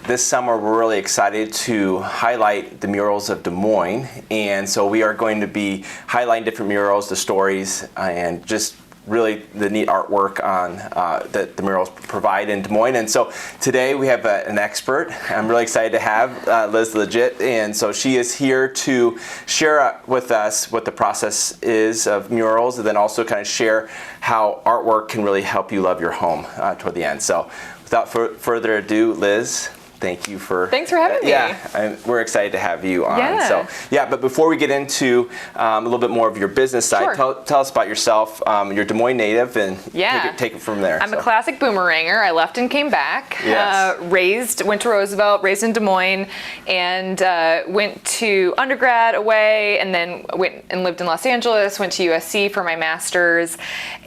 This summer we're really excited to highlight the murals of Des Moines, and so we are going to be highlighting different murals, the stories, and just really the neat artwork on that the murals provide in Des Moines. And so today we have an expert. I'm really excited to have Liz Lidgett, and so she is here to share with us what the process is of murals, and then also kind of share how artwork can really help you love your home toward the end. So without further ado, Liz, thank you for... Thanks for having me. Yeah, we're excited to have you on. Yeah. So, yeah, but before we get into a little bit more of your business side, Sure. tell us about yourself. You're a Des Moines native, and Yeah. take it from there. I'm a classic boomeranger. I left and came back. Yes. Went to Roosevelt, raised in Des Moines, and went to undergrad away, and then went and lived in Los Angeles, went to USC for my master's.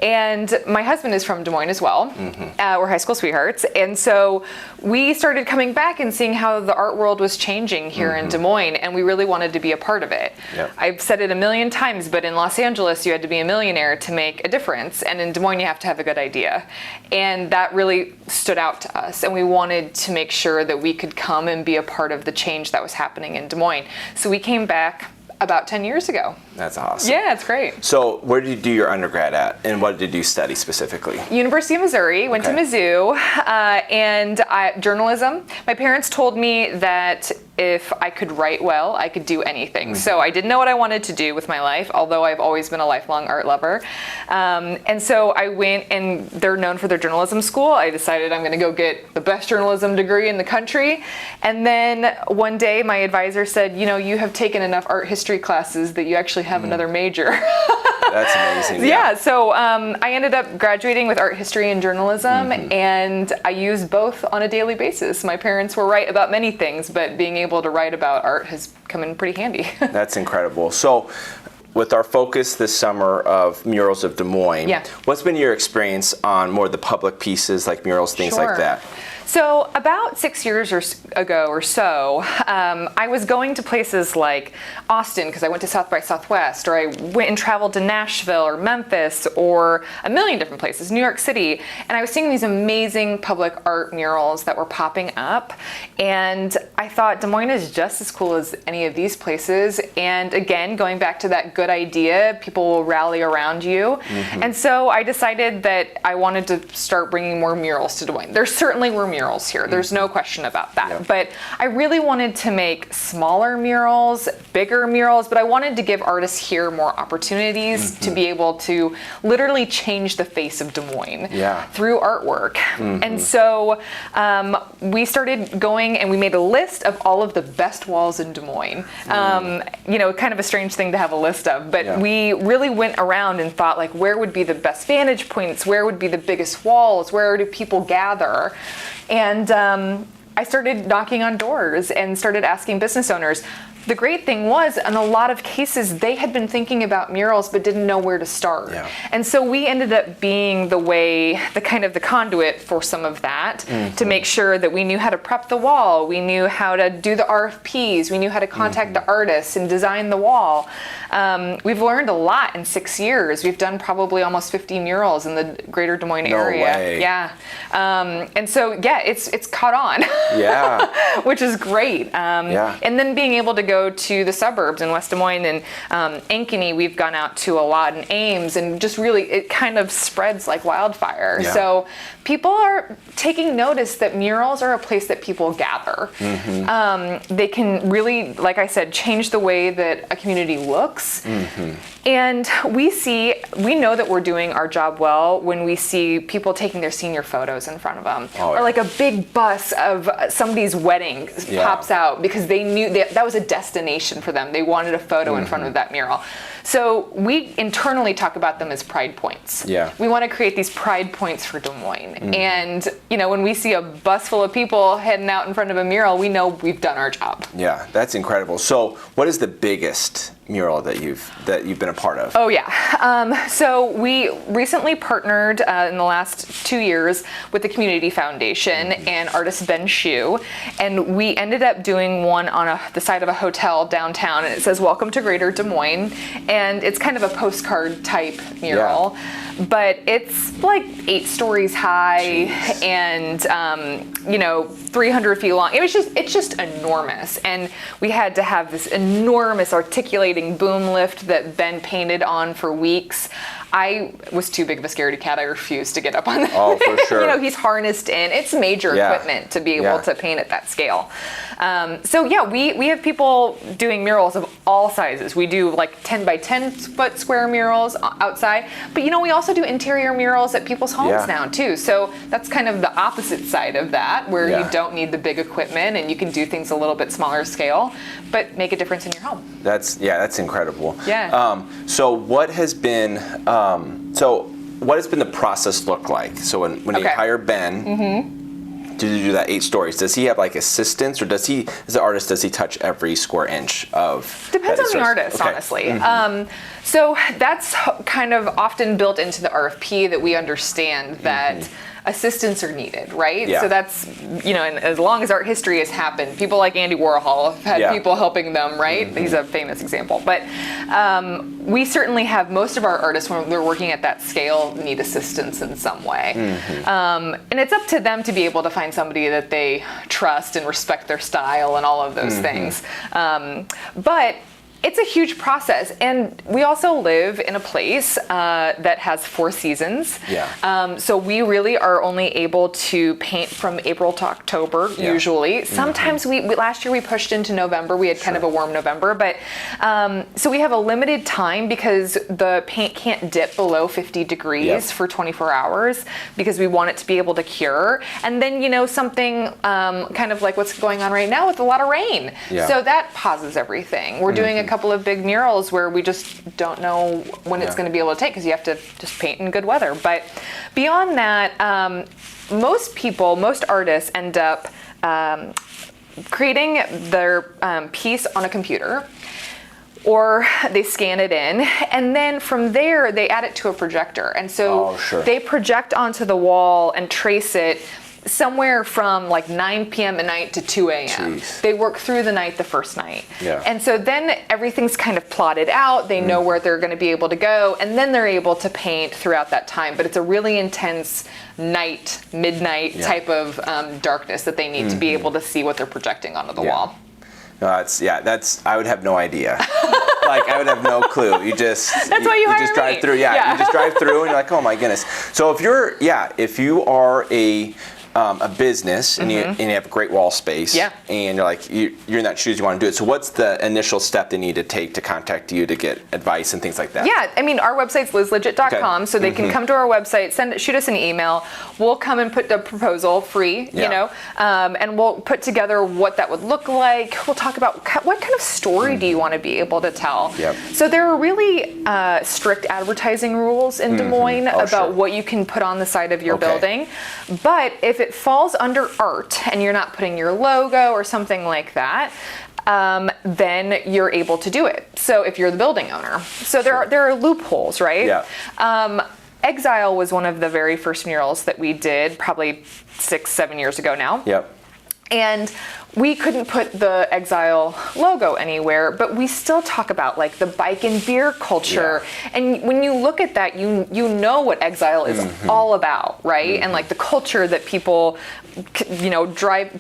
And my husband is from Des Moines as well. Mm-hmm. We're high school sweethearts. And so we started coming back and seeing how the art world was changing here in Des Moines, and we really wanted to be a part of it. Yep. I've said it a million times, but in Los Angeles you had to be a millionaire to make a difference, and in Des Moines you have to have a good idea. And that really stood out to us, and we wanted to make sure that we could come and be a part of the change that was happening in Des Moines. So we came back about 10 years ago. That's awesome. Yeah, it's great. So where did you do your undergrad at, and what did you study specifically? University of Missouri, went to Mizzou, and journalism. My parents told me that if I could write well, I could do anything. Mm-hmm. So I didn't know what I wanted to do with my life, although I've always been a lifelong art lover. And so I went, and they're known for their journalism school. I decided I'm gonna go get the best journalism degree in the country. And then one day my advisor said, you know, you have taken enough art history classes that you actually have another major. That's amazing. Yeah, so I ended up graduating with art history and journalism, and I use both on a daily basis. My parents were right about many things, but being able to write about art has come in pretty handy. That's incredible. So with our focus this summer of Murals of Des Moines, what's been your experience on more of the public pieces like murals, things like that? So about 6 years ago or so, I was going to places like Austin because I went to South by Southwest, or I went and traveled to Nashville or Memphis or a million different places, New York City, and I was seeing these amazing public art murals that were popping up, and I thought Des Moines is just as cool as any of these places. And again, going back to that good idea, people will rally around you. And so I decided that I wanted to start bringing more murals to Des Moines. There certainly were murals here. There's no question about that. Yep. But I really wanted to make smaller murals, bigger murals, but I wanted to give artists here more opportunities to be able to literally change the face of Des Moines through artwork. And so we started going, and we made a list of all of the best walls in Des Moines. You know, kind of a strange thing to have a list of, but we really went around and thought, like, where would be the best vantage points? Where would be the biggest walls? Where do people gather? And I started knocking on doors and started asking business owners. The great thing was, in a lot of cases, they had been thinking about murals but didn't know where to start. And so we ended up being the kind of the conduit for some of that, to make sure that we knew how to prep the wall, we knew how to do the RFPs, we knew how to contact the artists and design the wall. We've learned a lot in 6 years. We've done probably almost 50 murals in the greater Des Moines area. Way. Yeah. And so, yeah, it's caught on. Yeah. Which is great. And then being able to go to the suburbs in West Des Moines and Ankeny, we've gone out to a lot in Ames, and just really it kind of spreads like wildfire. So people are taking notice that murals are a place that people gather. They can really, like I said, change the way that a community looks. And we know that we're doing our job well when we see people taking their senior photos in front of them. Or like a big bus of somebody's wedding pops out because they knew that was a destination for them. They wanted a photo in front of that mural. So we internally talk about them as pride points. We want to create these pride points for Des Moines. And you know, when we see a bus full of people heading out in front of a mural, we know we've done our job. Yeah, that's incredible. So what is the biggest mural that you've been a part of? Oh yeah. So we recently partnered in the last 2 years with the Community Foundation and artist Ben Shu, and we ended up doing one on the side of a hotel downtown, and it says "Welcome to Greater Des Moines." and it's kind of a postcard type mural, but it's like 8 stories high. Jeez. And 300 feet long. It's just enormous, and we had to have this enormous articulating boom lift that Ben painted on for weeks. I was too big of a scaredy cat. I refused to get up on that. Oh, for sure. He's harnessed in. It's major equipment to be able to paint at that scale. We have people doing murals of all sizes. We do like 10 by 10 foot square murals outside, but we also do interior murals at people's homes now too. So that's kind of the opposite side of that, where you don't need the big equipment and you can do things a little bit smaller scale, but make a difference in your home. That's incredible. Yeah. So what has been the process look like? So when you hire Ben to do that 8 stories, does he have like assistants, or as the artist, does he touch every square inch of? Depends on the artist, honestly. So that's kind of often built into the RFP, that we understand that assistants are needed, right? Yeah. So that's, and as long as art history has happened, people like Andy Warhol have had people helping them, right? He's a famous example. But we certainly have, most of our artists, when they're working at that scale, need assistance in some way. And it's up to them to be able to find somebody that they trust and respect their style and all of those things. But it's a huge process, and we also live in a place that has 4 seasons. So we really are only able to paint from April to October, usually. Sometimes last year we pushed into November. We had kind of a warm November, but so we have a limited time because the paint can't dip below 50 degrees for 24 hours because we want it to be able to cure. And then, something kind of like what's going on right now with a lot of rain. So that pauses everything. We're doing a couple of big murals where we just don't know when it's going to be able to take, because you have to just paint in good weather. But beyond that, most artists end up creating their piece on a computer, or they scan it in, and then from there they add it to a projector. And so they project onto the wall and trace it somewhere from like 9 p.m. at night to 2 a.m. They work through the night the first night. And so then everything's kind of plotted out. They know where they're going to be able to go, and then they're able to paint throughout that time. But it's a really intense midnight type of darkness that they need to be able to see what they're projecting onto the wall. No, I would have no idea. Like, I would have no clue. You just That's why you hire just drive me. through. You just drive through and you're like, oh my goodness. So if you are a business and you have great wall space, and you're in that shoes, you want to do it. So what's the initial step they need to take to contact you to get advice and things like that? Our website's lizlidgett.com, so they can come to our website, shoot us an email. We'll come and put the proposal free, and we'll put together what that would look like. We'll talk about what kind of story do you want to be able to tell. So there are really strict advertising rules in Des Moines about what you can put on the side of your building. But if it falls under art and you're not putting your logo or something like that, then you're able to do it. So if you're the building owner. So there are loopholes, right? Exile was one of the very first murals that we did, probably 6-7 years ago now. And we couldn't put the Exile logo anywhere, but we still talk about like the bike and beer culture. And when you look at that, you know what Exile is all about, right? And like the culture that people,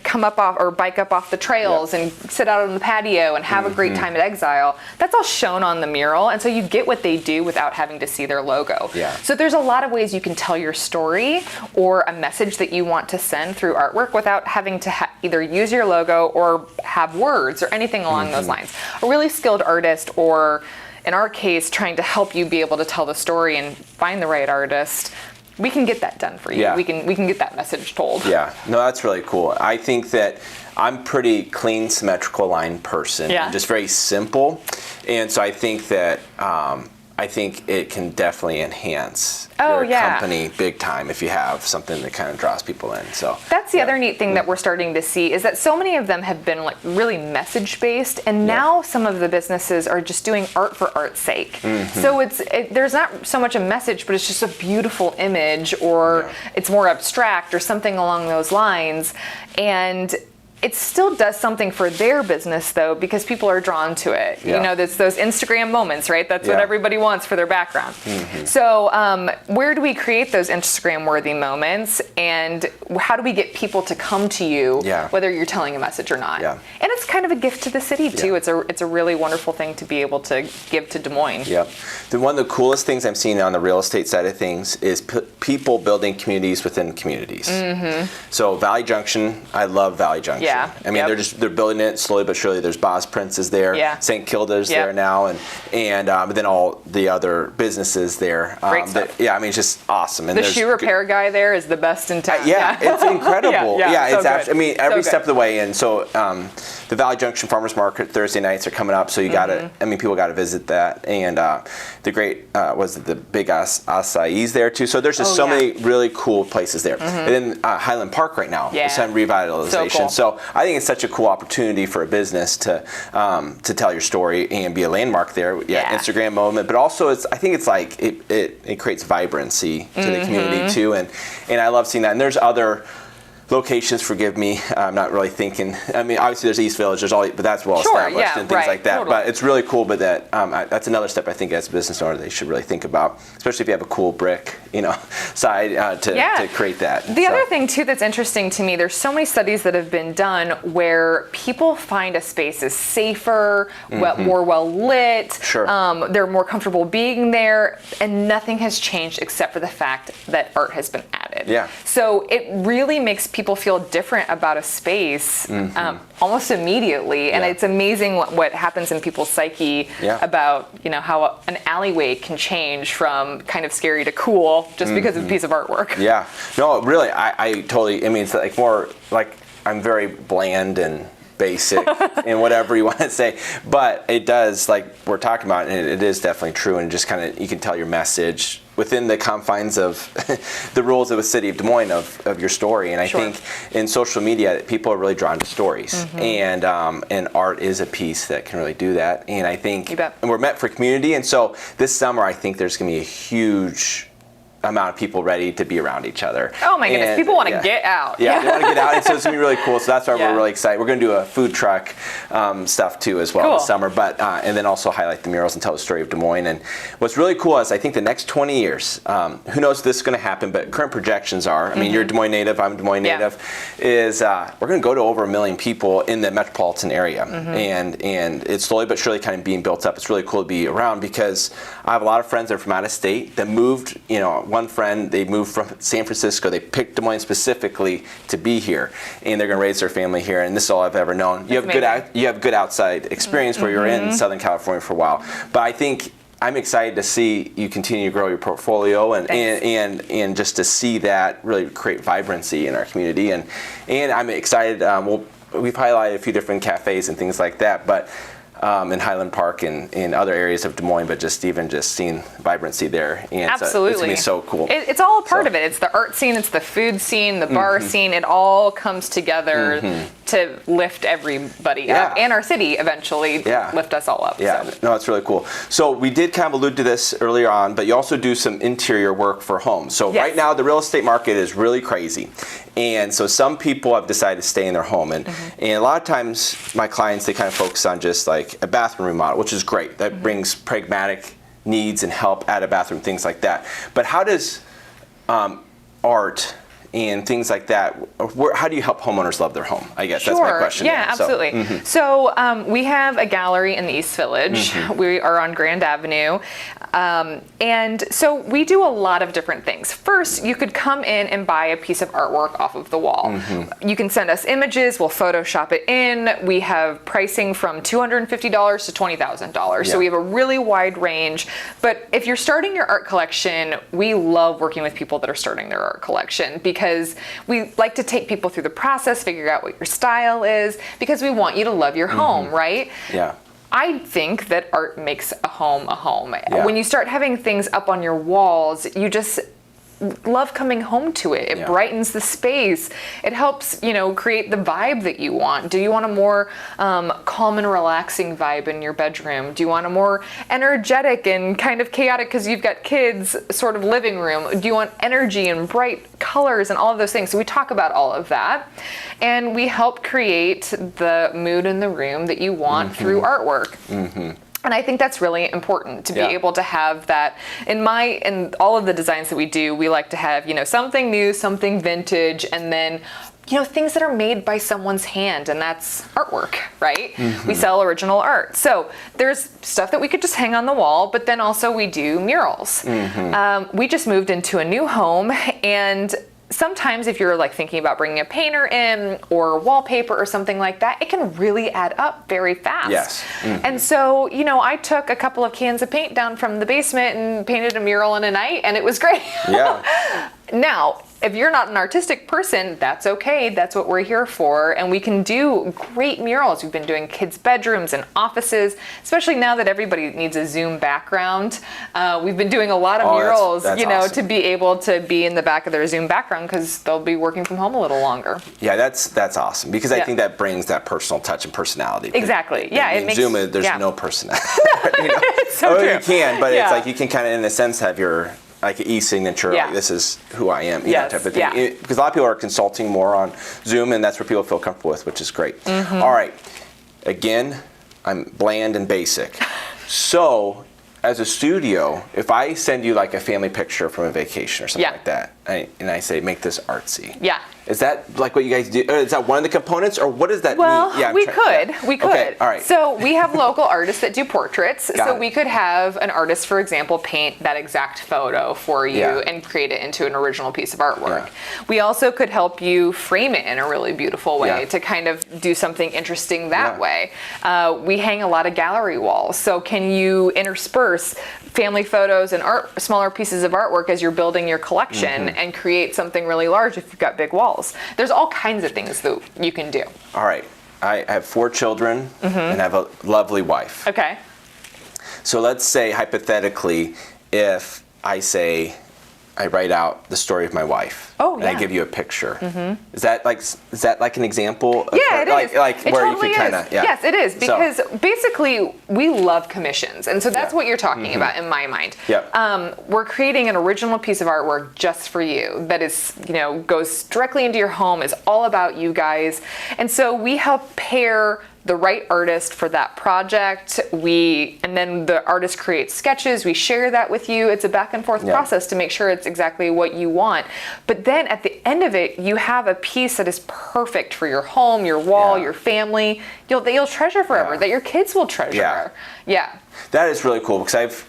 come up off or bike up off the trails and sit out on the patio and have a great time at Exile. That's all shown on the mural, and so you get what they do without having to see their logo. So there's a lot of ways you can tell your story or a message that you want to send through artwork without having to either use your logo or have words or anything along those lines. A really skilled artist, or in our case, trying to help you be able to tell the story and find the right artist, we can get that done for you. We can get that message told. No, that's really cool. I think that I'm pretty clean, symmetrical line person. Just very simple. And so I think that it can definitely enhance your company big time if you have something that kind of draws people in. So that's the other neat thing that we're starting to see, is that so many of them have been like really message based, and now some of the businesses are just doing art for art's sake. So there's not so much a message, but it's just a beautiful image, or it's more abstract or something along those lines. And it still does something for their business, though, because people are drawn to it. Yeah. You know, it's those Instagram moments, right? That's what everybody wants for their background. Mm-hmm. So where do we create those Instagram-worthy moments, and how do we get people to come to you, whether you're telling a message or not? Yeah. And it's kind of a gift to the city, too. It's a really wonderful thing to be able to give to Des Moines. Yep. One of the coolest things I'm seeing on the real estate side of things is people building communities within communities. Mm-hmm. So Valley Junction, I love Valley Junction. Yeah. I mean, they're building it slowly but surely. There's Boz Prince is there. Yeah. St. Kilda's there now, and then all the other businesses there. Great stuff. I mean, it's just awesome. And the shoe repair guy there is the best in town. It's incredible. So it's actually, I mean, every so step of the way. And so the Valley Junction Farmers Market Thursday nights are coming up, so you gotta, I mean, people gotta visit that. And the great, the big acai's there too. So there's just so many really cool places there. And then Highland Park right now is on revitalization. So I think it's such a cool opportunity for a business to tell your story and be a landmark there. Instagram moment, but also I think it's like it creates vibrancy to the community too. And I love seeing that. And there's other locations, forgive me, I'm not really thinking. I mean, obviously there's East Village, but that's well established and things like that. Totally. But it's really cool. But that's another step I think as a business owner they should really think about, especially if you have a cool brick, side to create that. The other thing too that's interesting to me, there's so many studies that have been done where people find a space is safer, more well lit. Sure. They're more comfortable being there, and nothing has changed except for the fact that art has been added. Yeah. So it really makes people feel different about a space almost immediately, and it's amazing what happens in people's psyche about how an alleyway can change from kind of scary to cool just because of a piece of artwork. Yeah, no, really, I totally. I mean, it's like more like I'm very bland and basic and whatever you want to say, but it does, like we're talking about, and it is definitely true, and just kind of you can tell your message within the confines of the rules of the city of Des Moines of your story. And I think in social media people are really drawn to stories, and art is a piece that can really do that. And I think we're meant for community, and so this summer I think there's going to be a huge amount of people ready to be around each other. Oh my goodness, people want to get out. Yeah, they want to get out, and so it's going to be really cool. So that's why we're really excited. We're going to do a food truck stuff too as well this summer, but and then also highlight the murals and tell the story of Des Moines. And what's really cool is I think the next 20 years, who knows if this is going to happen, but current projections are, I mean, you're a Des Moines native, I'm a Des Moines native, is we're going to go to over 1 million people in the metropolitan area. And it's slowly but surely kind of being built up. It's really cool to be around because I have a lot of friends that are from out of state that moved, one friend, they moved from San Francisco. They picked Des Moines specifically to be here, and they're going to raise their family here. And this is all I've ever known. You have good outside experience where you're in Southern California for a while. But I think I'm excited to see you continue to grow your portfolio and just to see that really create vibrancy in our community. And I'm excited. We've highlighted a few different cafes and things like that, but. In Highland Park and in other areas of Des Moines, but just seeing vibrancy there. And absolutely. It's going to be so cool. It's all a part of it. It's the art scene, it's the food scene, the bar scene. It all comes together to lift everybody up, and our city eventually lift us all up. Yeah, no, it's really cool. So we did kind of allude to this earlier on, but you also do some interior work for homes. So right now the real estate market is really crazy. And so some people have decided to stay in their home. And a lot of times my clients, they kind of focus on just like a bathroom remodel, which is great. That brings pragmatic needs and help at a bathroom, things like that. But how does art and things like that, how do you help homeowners love their home? I guess that's my question. Yeah, absolutely. So we have a gallery in the East Village. We are on Grand Avenue. And so we do a lot of different things. First, you could come in and buy a piece of artwork off of the wall. You can send us images, we'll Photoshop it in. We have pricing from $250 to $20,000. So we have a really wide range. But if you're starting your art collection, we love working with people that are starting their art collection because we like to take people through the process, figure out what your style is, because we want you to love your home, right? Yeah. I think that art makes a home a home. Yeah. When you start having things up on your walls, love coming home to it. It brightens the space. It helps, create the vibe that you want. Do you want a more calm and relaxing vibe in your bedroom? Do you want a more energetic and kind of chaotic, because you've got kids, sort of living room? Do you want energy and bright colors and all of those things? So we talk about all of that, and we help create the mood in the room that you want through artwork. And I think that's really important to be able to have that. In all of the designs that we do, we like to have, something new, something vintage, and then things that are made by someone's hand, and that's artwork, right? We sell original art. So there's stuff that we could just hang on the wall, but then also we do murals. We just moved into a new home, and sometimes if you're thinking about bringing a painter in or wallpaper or something like that, it can really add up very fast. Yes. And so, I took a couple of cans of paint down from the basement and painted a mural in a night, and it was great. Yeah. Now, if you're not an artistic person, that's okay. That's what we're here for. And we can do great murals. We've been doing kids' bedrooms and offices, especially now that everybody needs a Zoom background. We've been doing a lot of murals, that's awesome. to be able to be in the back of their Zoom background, because they'll be working from home a little longer. Yeah, that's awesome, because I think that brings that personal touch and personality. Exactly. Yeah, it makes Zoom. There's no personality. It's so true. You can, but it's like you can kind of, in a sense, have your e-signature, like this is who I am, type of thing. Because a lot of people are consulting more on Zoom, and that's what people feel comfortable with, which is great. All right, again, I'm bland and basic. So, as a studio, if I send you a family picture from a vacation or something like that, and I say, make this artsy. Yeah. Is that what you guys do? Is that one of the components, or what does that mean? Well, we could. Okay, all right. So we have local artists that do portraits. We could have an artist, for example, paint that exact photo for you and create it into an original piece of artwork. We also could help you frame it in a really beautiful way to kind of do something interesting that way. We hang a lot of gallery walls. So can you intersperse family photos and smaller pieces of artwork as you're building your collection and create something really large if you've got big walls? There's all kinds of things that you can do. All right. I have 4 children and I have a lovely wife. Okay. So let's say, hypothetically, if I write out the story of my wife. Oh, and I give you a picture. Is that like an example? Yeah, it is. Like it where totally you can kind of Yes, it is, because basically we love commissions, and so that's what you're talking about in my mind. Yep. We're creating an original piece of artwork just for you that is, goes directly into your home. Is all about you guys, and so we help pair the right artist for that project. And then the artist creates sketches. We share that with you. It's a back and forth process to make sure it's exactly what you want. But then at the end of it, you have a piece that is perfect for your home, your wall, your family, that you'll treasure forever, that your kids will treasure. That is really cool, because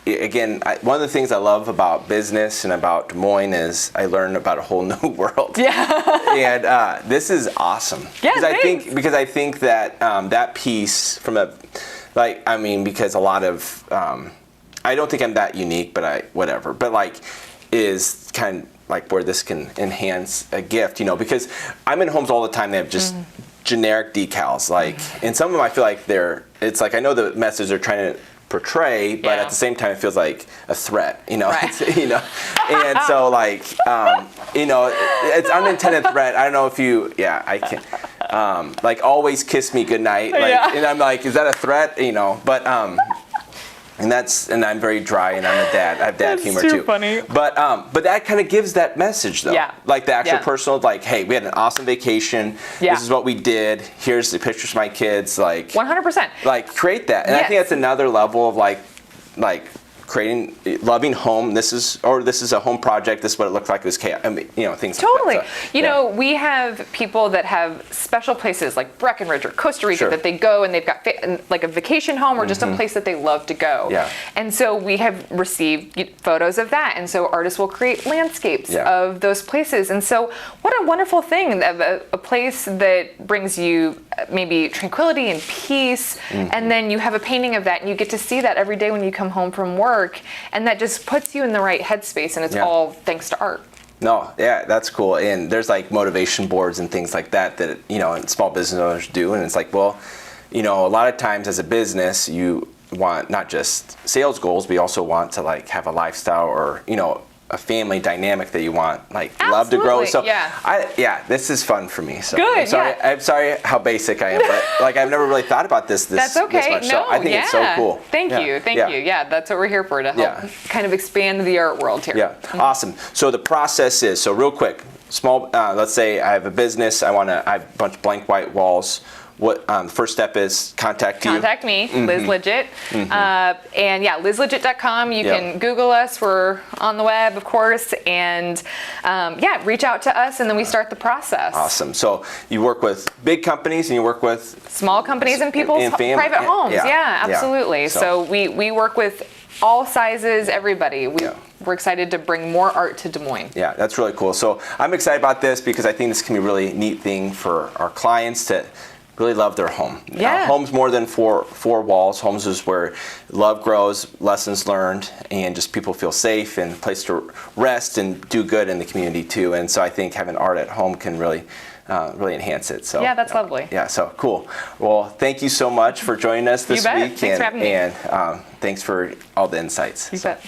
one of the things I love about business and about Des Moines is I learned about a whole new world. And this is awesome. Because I think that that piece because a lot of I don't think I'm that unique, but is kind of like where this can enhance a gift, because I'm in homes all the time that have just generic decals, and some of them I feel like it's like I know the message they're trying to portray, but at the same time it feels like a threat, Right. And so it's unintended threat. I don't know if I can always kiss me goodnight, and I'm like, is that a threat? But and I'm very dry, and I'm a dad. I have dad humor too. Funny. But that kind of gives that message, though. Like the actual personal, hey, we had an awesome vacation. This is what we did. Here's the pictures of my kids. 100%. Create that, and I think that's another level of creating, loving home. This is a home project. This is what it looked like. It was chaos. Things totally. like that. So, we have people that have special places like Breckenridge or Costa Rica that they go, and they've got a vacation home or just a place that they love to go. And so we have received photos of that, and so artists will create landscapes of those places. And so what a wonderful thing, a place that brings you maybe tranquility and peace, and then you have a painting of that, and you get to see that every day when you come home from work. And that just puts you in the right headspace, and it's all thanks to art. No, that's cool. And there's motivation boards and things like that and small business owners do. And it's a lot of times as a business, you want not just sales goals, but you also want to have a lifestyle or a family dynamic that you want, like love to grow. So this is fun for me. So good. I'm sorry how basic I am, but like I've never really thought about this That's okay. this much. No, So I think it's so cool. Thank you. Yeah, that's what we're here for, to help kind of expand the art world here. Yeah, awesome. So the process is, so real quick, small, let's say I have a business, I have a bunch of blank white walls. What first step is contact you? Contact me, Liz Lidgett. And lizlidgett.com. You can Google us. We're on the web, of course. And reach out to us, and then we start the process. Awesome. So you work with big companies, and you work with small companies and people's private homes. Yeah, absolutely. Yeah. So we work with all sizes, everybody. We're excited to bring more art to Des Moines. Yeah, that's really cool. So I'm excited about this because I think this can be a really neat thing for our clients to really love their home. Home's more than four walls. Homes is where love grows, lessons learned, and just people feel safe and a place to rest and do good in the community too. And so I think having art at home can really enhance it. So that's lovely. Yeah, so cool. Well, thank you so much for joining us this week. Thanks for having me. And thanks for all the insights. You bet.